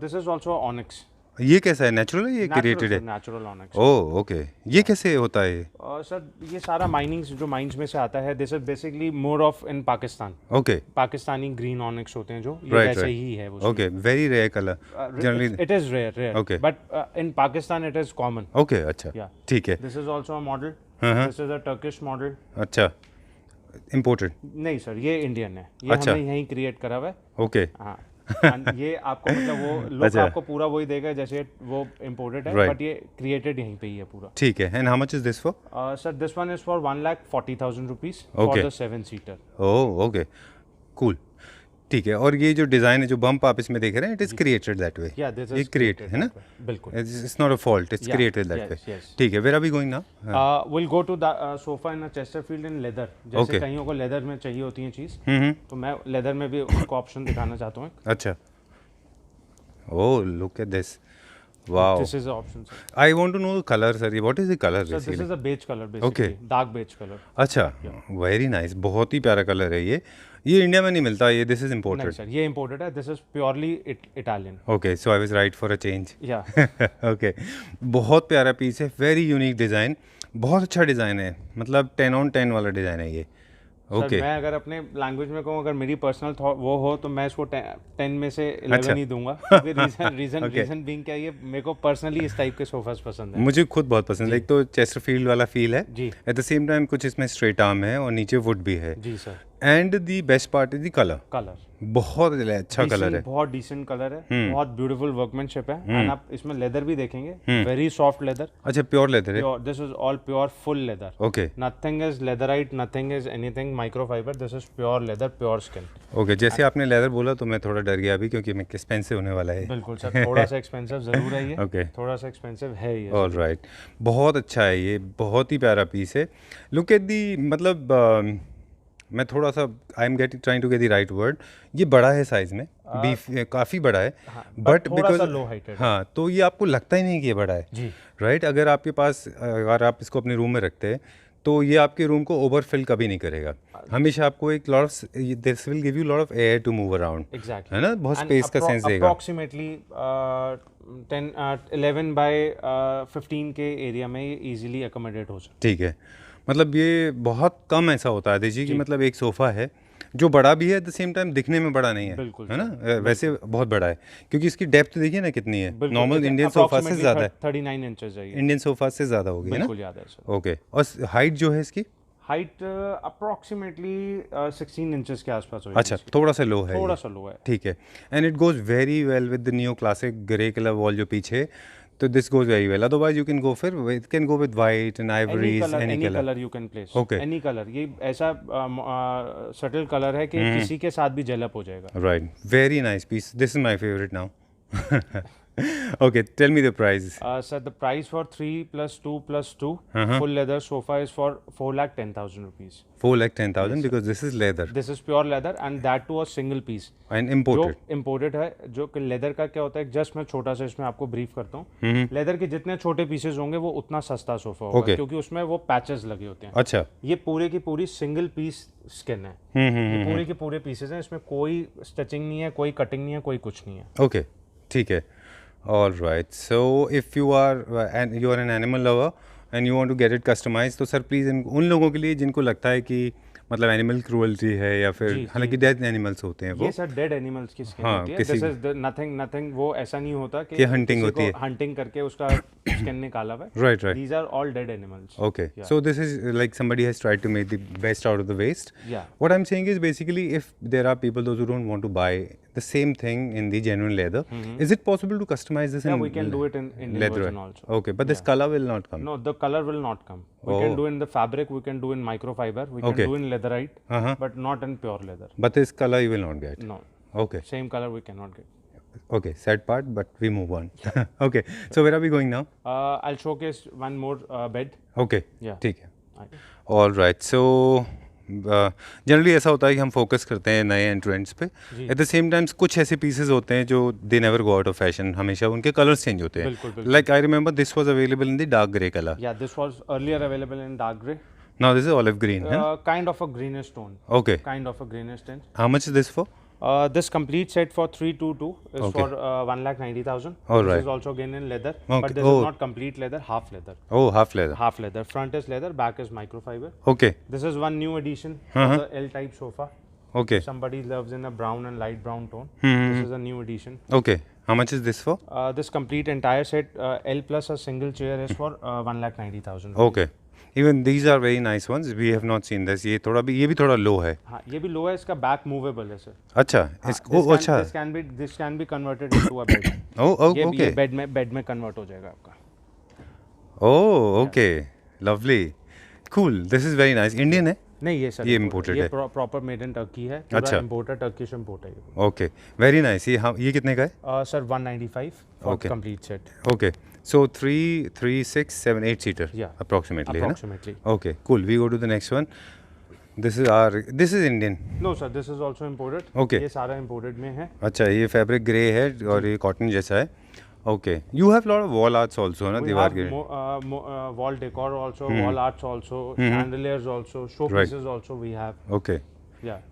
This is also onyx. ये कैसा है? नेचुरल है, ये क्रिएटेड है? Natural onyx. ओह ओके, ये कैसे होता है? सर ये सारा माइनिंग्स जो माइंस में से आता है, this is basically more of in Pakistan. Okay, Pakistani green onyx होते हैं जो, ये Right, वैसे right. ही है वो। Okay, very rare colour generally. It is rare, Okay. But in Pakistan it is common. Okay, अच्छा, Yeah. ठीक है। This is also a model, हाँ। This is a Turkish model. अच्छा, इम्पोर्टेड। नहीं सर, ये इंडियन है, ये अच्छा। हमने यहीं क्रिएट करा हुआ है। ओके, हाँ And ये आपको मतलब वो लुक अच्छा। आपको पूरा वही देगा जैसे वो इम्पोर्टेड है, Right. बट ये क्रिएटेड यहीं पे ही है पूरा। ठीक है। And how much is this for? Sir this one is for 1,40,000 rupees for Okay. The 7-seater। Oh okay, cool, ठीक है। और ये जो डिज़ाइन है, जो बम्प आप इसमें देख रहे हैं, it is created that way. या दिस ये इज क्रिएट है ना? बिल्कुल। It's not a fault, it's Yeah, created that yes, way. yes. ठीक है, where are we going now? Will go to the sofa in Chesterfield in leather. जैसे Okay. कईयों को लेदर में चाहिए होती है चीज़, हम्म, तो मैं लेदर में भी उसको ऑप्शन दिखाना चाहता हूँ। अच्छा। Oh look at this, Wow. This is the option, sir. I want to know the color, sir. What is the color Sir, this basically? is a beige color basically. Okay. Dark beige color. अच्छा, very nice, बहुत ही प्यारा colour है ये India में नहीं मिलता, ये this is नहीं इम्पोर्टेड. सर, ये imported है. This is purely Italian. Okay, so I was right for a change. Yeah. Okay, बहुत प्यारा पीस है, वेरी यूनिक डिज़ाइन, बहुत अच्छा डिज़ाइन है, मतलब 10 on 10 वाला डिज़ाइन है ये. सर ओके, मैं अगर अपने लैंग्वेज में कहूँ, अगर मेरी पर्सनल वो हो तो मैं इसको 10 में से 11 अच्छा। ही दूंगा. Reason Okay. रीजन बीइंग क्या है, ये मेरे को पर्सनली इस टाइप के सोफास पसंद है. मुझे खुद बहुत पसंद है. एक तो चेस्टरफील्ड वाला फील है, जी एट द सेम टाइम कुछ इसमें स्ट्रेट आर्म है और नीचे वुड भी है. जी sir. And the best part is the colour, colour बहुत अच्छा कलर है. बहुत डिसेंट कलर है, बहुत ब्यूटीफुल वर्कमैनशिप है. एंड आप इसमें लेदर भी देखेंगे, वेरी सॉफ्ट लेदर. अच्छा, प्योर लेदर है. This is all pure full leather. Okay nothing is leatherette, nothing is anything microfibre. This is pure leather, pure skin. Okay, जैसे आपने लेदर बोला तो मैं थोड़ा डर गया अभी, क्योंकि मैं एक्सपेंसिव होने वाला है. बिल्कुल सर, थोड़ा सा एक्सपेंसिव जरूर है ये. ओके, थोड़ा सा एक्सपेंसिव है ये. ऑल राइट, बहुत अच्छा है ये, बहुत ही प्यारा पीस है. लुक एट दी, मतलब मैं थोड़ा सा I am getting trying to get the right word. ये बड़ा है साइज में, बीफ काफ़ी बड़ा है, बट थोड़ा सा बिकॉज लो हाइटेड. हाँ, तो ये आपको लगता ही नहीं कि ये बड़ा है. जी राइट, अगर आपके पास, अगर आप इसको अपने रूम में रखते हैं तो ये आपके रूम को ओवरफिल कभी नहीं करेगा. हमेशा आपको एक lot of, this will give you lot of air to move around, exactly. है ना, बहुत स्पेस का सेंस देगा. अप्रॉक्सीमेटली 11 बाय 15 के एरिया में ये इजीली अकोमोडेट हो सकता ठीक है, मतलब ये बहुत कम ऐसा होता है जी कि मतलब एक सोफ़ा है जो बड़ा भी है, एट द सेम टाइम दिखने में बड़ा नहीं है. बिल्कुल है ना, वैसे बहुत बड़ा है, क्योंकि इसकी डेप्थ देखिए ना कितनी है, नॉर्मल इंडियन सोफा से ज़्यादा है. 39 इंचेस है ये. इंडियन सोफा से ज़्यादा होगी, है ना. बिल्कुल याद है सर. ओके, और हाइट जो है इसकी, हाइट अप्रॉक्सीमेटली 16 इंचेस के आसपास होगी. अच्छा, थोड़ा सा लो है थोड़ा ये. सा लो है. ठीक है, and it goes very well with the new classic grey colour wall जो पीछे, तो this goes very well. Otherwise you can go with white and ivories, any any colour. Colour you can place. Okay. Any colour. ये ऐसा subtle colour है कि किसी के साथ भी जेल अप हो जाएगा. Right, very nice piece, this is my favourite now. Okay, tell me the price. Sir, the price for 3 plus 2 plus 2 full leather sofa is for 4,10,000 rupees. 4,10,000 because this is leather This is pure leather and that too a single piece. and जो imported. Imported है, जो कि leather का क्या होता है, just मैं छोटा सा इसमें आपको ब्रीफ करता हूँ. लेदर के जितने छोटे पीसेस होंगे वो उतना सस्ता सोफा होगा. Okay. क्योंकि उसमें वो पैचेस लगे होते हैं. अच्छा. ये पूरे की पूरी सिंगल पीस स्किन है. ये पूरे के पूरे पीसेस हैं, इसमें कोई स्टिचिंग नहीं है, कोई कटिंग नहीं है, कोई कुछ नहीं है. Okay, ठीक है. All right. So if you are and you are an animal lover and you want to get it customized, तो सर प्लीज़ उन लोगों के लिए जिनको लगता है कि मतलब एनिमल क्रूअल्टी है या फिर, हालांकि डेड एनिमल्स होते हैं वो. ये सर डेड एनिमल्स की स्किन हाँ, होती है. किसी- दिस इज नथिंग वो ऐसा नहीं होता कि hunting होती है. हंटिंग करके उसका स्किन निकाला हुआ है. Right, right. These are all dead animals. Okay, so this is like somebody has tried to make the best out of the waste. Yeah. What I'm saying is basically if there are people those who don't want to buy the same thing in the genuine leather, is it possible to customize this Yeah, in we can do it in Indian leather? version also. Okay, but this color will not come. No, the color will not come. We can do in the fabric, we can do in microfiber, we can Okay. do in leatherite, Uh-huh. but not in pure leather. But this color you will not get. No, Okay, same color we cannot get. okay, sad part, but we move on. Okay, so where are we going now? I'll showcase one more bed. Okay, Yeah. ठीक है. All right, so generally ऐसा होता है कि हम focus करते हैं नए एंट्रेंट्स पे. एट द सेम टाइम्स कुछ ऐसे पीसेस होते हैं जो they never go out of fashion, हमेशा उनके कलर्स चेंज होते बिल्कुल, हैं. बिल्कुल. Like I remember this was available in the dark grey colour. Yeah, this was earlier available in dark gray. Now this is olive green, है? Kind of a greenish tone. Okay, Kind of a greenish tone. how much is this for? This complete set for 322 is Okay. for 1,90,000. All This right. is also again in leather, Okay. but this Oh. is not complete leather, half leather. Oh, half leather. Half leather. Front is leather, back is microfiber. Okay, This is one new addition of the L-type sofa. okay, Somebody loves in a brown and light brown tone. Hmm. This is a new addition. okay. How much is this for? This complete entire set L plus a single chair is for 1,90,000. Okay. Even these are very nice ones. We have not seen this. ये भी थोड़ा लो है. हाँ, ये भी लो है, इसका back movable है सर. अच्छा, अच्छा. This can be converted into a bed. Oh, ये okay. बेड में कन्वर्ट हो जाएगा आपका. Oh, okay. Lovely. Cool. This is very nice. Indian है? नहीं, ये सर ये imported ये है. प्रॉपर मेड इन टर्की है. अच्छा. इम्पोर्टेड टर्किश इम्पोर्ट है ये. Okay. Very nice. ये कितने का है? Sir 195 for Okay. complete set. Okay. So 3, 6, 7, 8 seater. Yeah. Approximately. है ना? Approximately. Okay. Cool. We go to the next one. This is Indian. No sir, this is also imported. Okay. ये सारा imported में है. अच्छा, ये फैब्रिक ग्रे है और ये कॉटन जैसा है. Okay. You have a lot of wall arts also, na? We दीवार have के. wall decor also, wall arts also, chandeliers also, showpieces also we have. Okay. Yeah.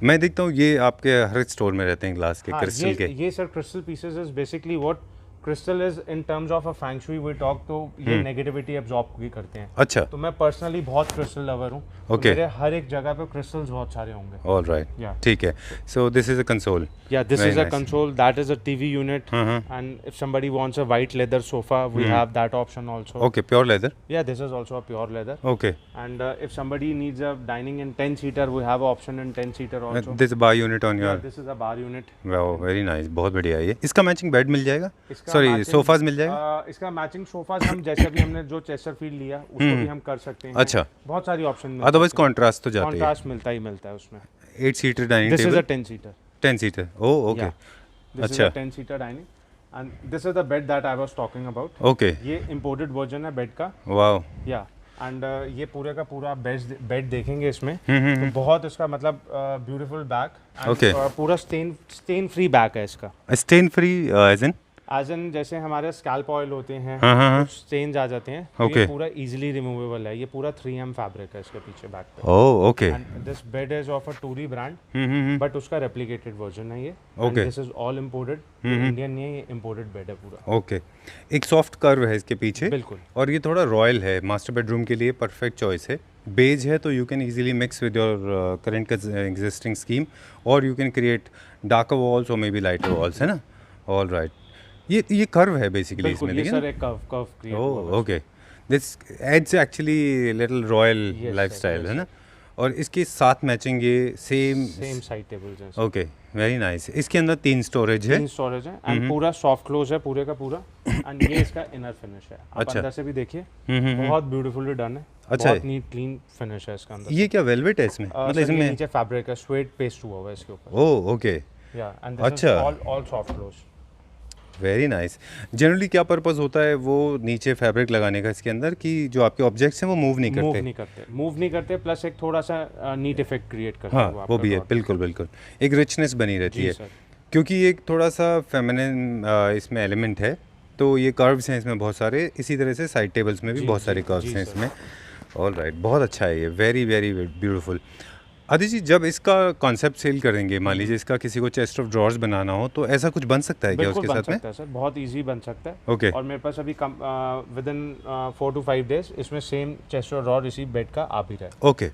मैं देखता हूँ ये आपके हर स्टोर में रहते हैं ग्लास के, हाँ, क्रिस्टल के. ये sir crystal pieces is basically what crystal is in terms of a feng shui we talk, तो ये नेगेटिविटी एब्जॉर्ब भी करते हैं. अच्छा. तो मैं पर्सनली बहुत क्रिस्टल लवर हूँ. Okay. मेरे हर एक जगह पे क्रिस्टल्स बहुत सारे होंगे. All right. Yeah. ठीक है. So this is a console. Yeah, this Very is a nice. console. That is a TV unit. And if somebody wants a white leather sofa, we have that option also. Okay, pure leather. Yeah, this is also a pure leather. Okay. And if somebody needs a dining in 10-seater, we have an option in 10-seater also. This bar unit on your. Yeah, this is a bar unit. Wow, very nice. बहुत बढ़िया है ये. इसका matching bed मिल जाएगा? इसका Sorry, matching- sofas मिल जाएगा? इसका matching sofas हम जैसे भी हमने जो चेस्टरफील्ड लिया उसको भी हम कर सकते हैं. अच्छा. बहुत सारी ऑप्शन अदरवाइज कॉन्ट्रास्ट तो जाती है. कॉन्ट्रास्ट मिलता ही मिलता है उसमें. 8 seater dining this is table. A 10-seater. 10 seater. Oh okay. This is अच्छा. a 10-seater dining. And this is the bed that I was talking about. Okay. ये imported version है बेड का. वाओ. या and ये पूरे का पूरा bed देखेंगे इसमें. तो बहुत इसका मतलब ब्यूटीफुल बैक. Okay. पूरा स्टेन फ्री बैक है इसका. Stain free as in? As in जैसे हमारे स्कैल्प ऑयल होते हैं, हाँ. कुछ स्टेन्स आ जाते हैं, तो Okay. ये पूरा इजीली रिमूवेबल है. ये पूरा 3M फैब्रिक है इसके पीछे बैक पे. Oh okay. And this bed is of a टूरी ब्रांड, बट उसका रेप्लिकेटेड वर्जन है ये. Okay. This is all imported. Indian नहीं है, ये इम्पोर्टेड बेड है पूरा. ओके. एक सॉफ्ट कर्व है इसके पीछे. बिल्कुल. और ये थोड़ा रॉयल है. मास्टर बेडरूम के लिए परफेक्ट चॉइस है. बेज है तो you can easily mix with your current existing scheme, और you can create darker walls और मे बी लाइटर वॉल्स, है ना? All right. ये कर्व है बेसिकली इसमें. बिल्कुल, ये देखिए सर एक कर्व क्रिएट ओह हुआ है. Okay. This adds actually little royal Yes, lifestyle, sir, है ना? और इसके साथ मैचिंग ये सेम. साइड टेबल्स हैं. Okay, very nice. इसके अंदर 3 स्टोरेज है. 3 स्टोरेज है एंड पूरा सॉफ्ट क्लोज है पूरे का पूरा. एंड ये इसका इनर फिनिश है. आप अच्छा. अंदर से भी देखिए, बहुत ब्यूटीफुली डन है. अच्छा. बहुत नीट क्लीन फिनिश है इसका अंदर. ये क्या वेलवेट है इसमें? मतलब सर, ये इसमें. नीचे फैब्रिक है, स्वेट पेस्ट हुआ हुआ है इसके ऊपर. Oh okay. या एंड दिस इज अच्छा. All soft close. Very nice. Generally क्या पर्पस होता है वो नीचे फैब्रिक लगाने का इसके अंदर, कि जो आपके ऑब्जेक्ट्स हैं वो मूव नहीं करते? मूव नहीं करते प्लस एक थोड़ा सा नीट इफेक्ट क्रिएट करते हैं. हाँ, वो भी है. बिल्कुल बिल्कुल. एक रिचनेस बनी रहती जी है, सर. क्योंकि एक थोड़ा सा फेमिनिन इसमें एलिमेंट है. तो ये कर्व्स हैं इसमें बहुत सारे. इसी तरह से साइड टेबल्स में भी जी, बहुत जी, सारे जी, कर्व्स हैं सर. इसमें. All right. बहुत अच्छा है ये. Very very beautiful. Aditya ji, जब इसका कॉन्सेप्ट सेल करेंगे, मान लीजिए इसका किसी को चेस्ट ऑफ ड्रॉर्स बनाना हो, तो ऐसा कुछ बन सकता है क्या बिल्कुल उसके बन साथ में? सकता है सर, बहुत इजी बन सकता है. ओके. और मेरे पास अभी विद इन 4 to 5 डेज इसमें सेम चेस्ट और ड्रॉर इसी बेड का आ भी रहा है. ओके.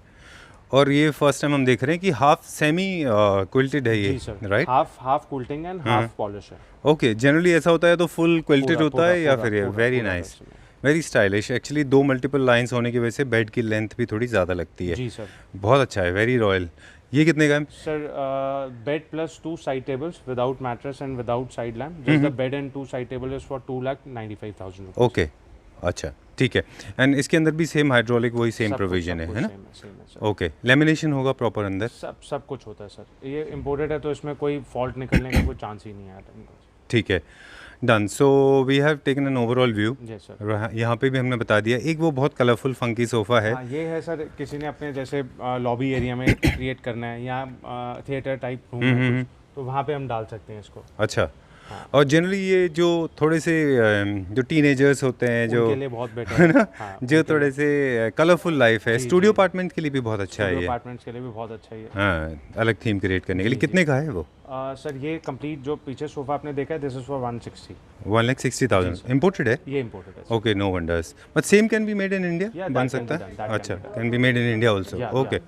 और ये फर्स्ट टाइम हम देख रहे हैं कि हाफ सेमी क्विल्टेड है ये, जी sir. Right? Half quilting and half polish है. ओके. जनरली ऐसा होता है तो फुल क्विल्टेड पूरा- होता है पूरा- या पूरा- फिर ये? पूरा- वेरी पूरा नाइस, वैसे में. Very stylish. Actually 2 multiple lines होने की वजह से बेड की लेंथ भी थोड़ी ज़्यादा लगती है. जी सर. बहुत अच्छा है. Very royal. ये कितने का है? Sir bed plus 2 side tables without mattress and without side lamp. Just the bed and 2 side table is for 2,95,000 rupees. Okay. अच्छा, ठीक है. एंड इसके अंदर भी सेम हाइड्रोलिक वही सेम प्रोविजन है ना? सेम है सर. ओके. लेमिनेशन होगा प्रॉपर अंदर? सब कुछ होता है सर. ये इम्पोर्टेड है तो इसमें कोई फॉल्ट निकलने का कोई चांस ही नहीं है. ठीक है. Done. So we have taken an overall view. Yes sir. यहाँ पे भी हमने बता दिया. एक वो बहुत कलरफुल फंकी सोफ़ा है. हाँ, ये है सर, किसी ने अपने जैसे लॉबी एरिया में क्रिएट करना है या थिएटर टाइप रूम है कुछ, तो वहाँ पे हम डाल सकते हैं इसको. अच्छा. हाँ. और जनरली ये जो थोड़े से जो टीनेजर्स होते हैं, जो उनके लिए बहुत बेटर है ना, हाँ, जो थोड़े से कलरफुल लाइफ है, जी, स्टूडियो जी. अपार्टमेंट के लिए भी बहुत अच्छा है ये. अपार्टमेंट्स के लिए भी बहुत अच्छा ही है. हाँ, अलग थीम क्रिएट करने के लिए. जी, कितने का है वो? सर ये कंप्लीट जो पीछे सोफा आपने देखा है, दिस इज फॉर 160. 1,60,000. इम्पोर्टेड है? ये इम्पोर्टेड है. Okay, no wonders. But same can be made in India? Yeah, बन that can सकता be है? done, that can अच्छा, be done. Can be made in India also. Yeah, okay.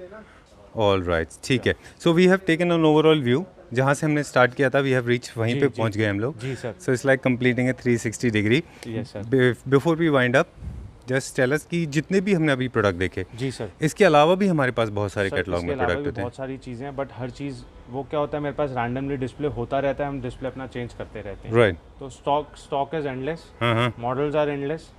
All right. ठीक है. So we have taken an overall view. जहाँ से हमने start किया था, वी हैव रीच वहीं जी, पे जी. पहुँच गए हम लोग. जी sir. So it's like completing a 360 degree. Yes sir. Before we wind up, just tell us कि जितने भी हमने अभी प्रोडक्ट देखे, जी सर. इसके अलावा भी हमारे पास बहुत सारे सर, कैटलॉग इसके में अलावा प्रोडक्ट भी होते हैं. बहुत सारी चीज़ें हैं, बट हर चीज़ वो क्या होता है, मेरे पास रैंडमली डिस्प्ले होता रहता है, हम डिस्प्ले अपना चेंज करते रहते हैं. राइट. तो स्टॉक इज एंडलेस, हाँ हाँ. Models are endless.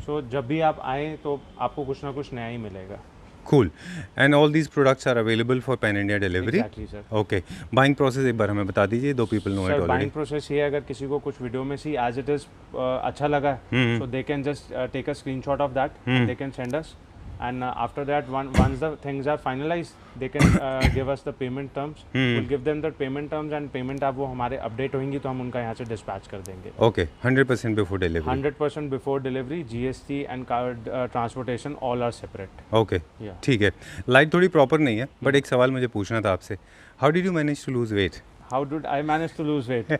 सो जब भी आप आए तो आपको कुछ ना कुछ नया ही मिलेगा. Cool. And all these products are available for pan India delivery. Exactly sir. Okay. Buying process एक बार हमें बता दीजिए. 2 people know it sir already. Buying process ये है, अगर किसी को कुछ वीडियो में सी एज इट इज अच्छा लगा, so they can just take a screenshot of that, they can send us. And after that, once the things are finalized, they can give us the payment terms. We'll give them the payment terms and payment आप वो हमारे update होंगी तो हम उनका यहाँ से dispatch कर देंगे. Okay 100% before delivery. 100% before delivery. GST and transportation all are separate. Okay ठीक है. लाइट थोड़ी प्रॉपर नहीं है बट एक सवाल मुझे पूछना था आपसे. How did you manage to lose weight? How did I manage to lose weight?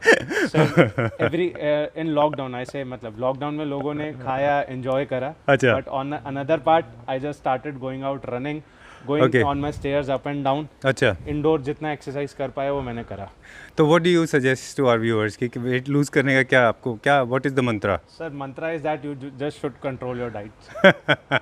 So in lockdown I say मतलब lockdown में लोगों ने खाया enjoy करा. अच्छा. But on another part I just started going out running, going on my stairs up and down. अच्छा. Indoor जितना exercise कर पाया वो मैंने करा. तो what do you suggest to our viewers कि weight lose करने का क्या आपको क्या what is the mantra? Sir, mantra is that you just should control your diet.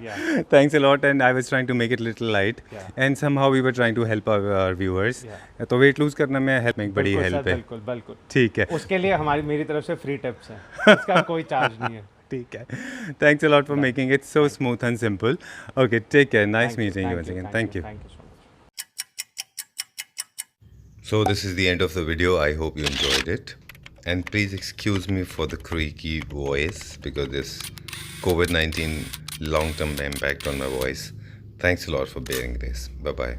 Yeah. Thanks a lot and I was trying to make it little light and somehow we were trying to help our viewers. तो weight lose करने में help में एक बड़ी help है. बिल्कुल बिल्कुल. ठीक है. उसके लिए मेरी तरफ से free tips हैं. इसका कोई charge नहीं है. ठीक है. Thanks a lot for making it so smooth and simple. Okay, take care. Nice meeting you once again. Thank you. Thank you so much. So this is the end of the video. I hope you enjoyed it. And please excuse me for the creaky voice because this COVID-19 long-term impact on my voice. Thanks a lot for bearing this. Bye-bye.